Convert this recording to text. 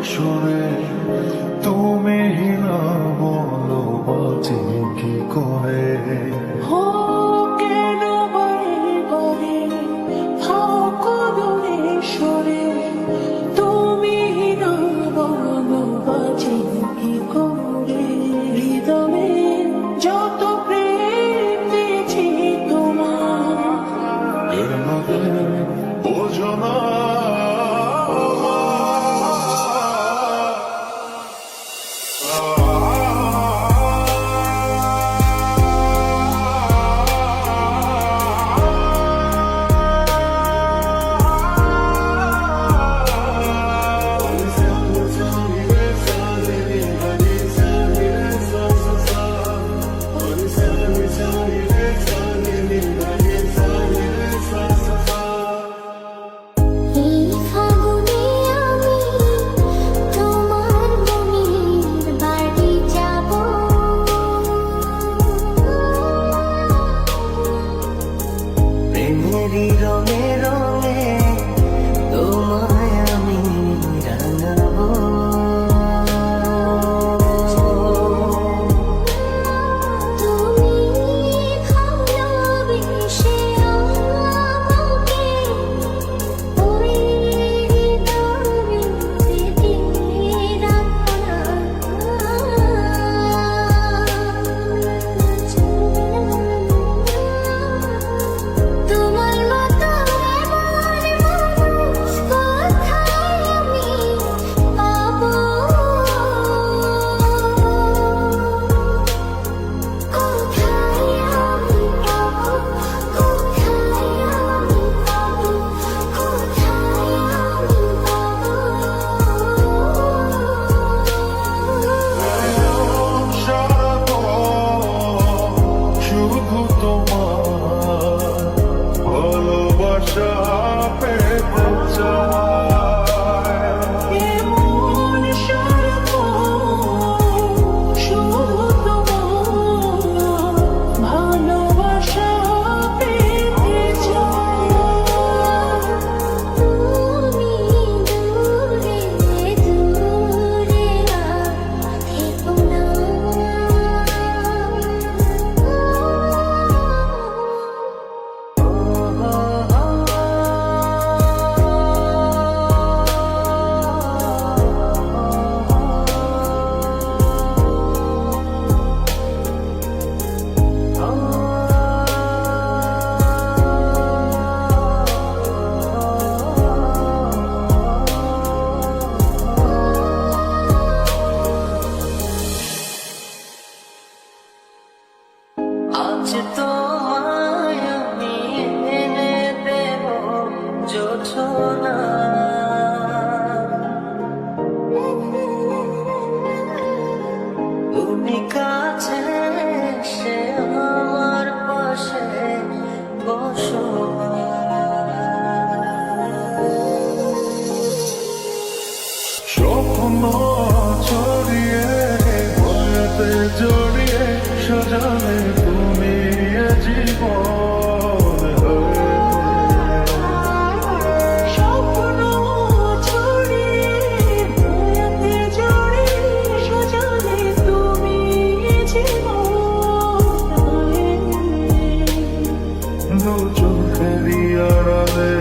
সুরে তুমি না বলো বাঁচি কি করে কেন বারে বারে থাকো দূরে সরে তুমি না বলো বাঁচি কি করে হৃদয়ে যত প্রেম দিয়েছি তোমার এর মধ্যে বোঝো না রঙে রঙে তোমায় আমি রাঙাবো তুমি ভালোবেসে আমাকে ওই হৃদয়েতে আজ তোমায় আমি এনে দেব জোছনা তুমি কাছে এসে আমার পাশে বসো স্বপ্ন ছড়িয়ে বয়াতে জড়িয়ে সাজালে তুমি জীবন স্বপ্ন ছড়িয়ে বয়াতে জড়িয়ে সাজালে তুমি জীবন দু চোখেরই আড়ালে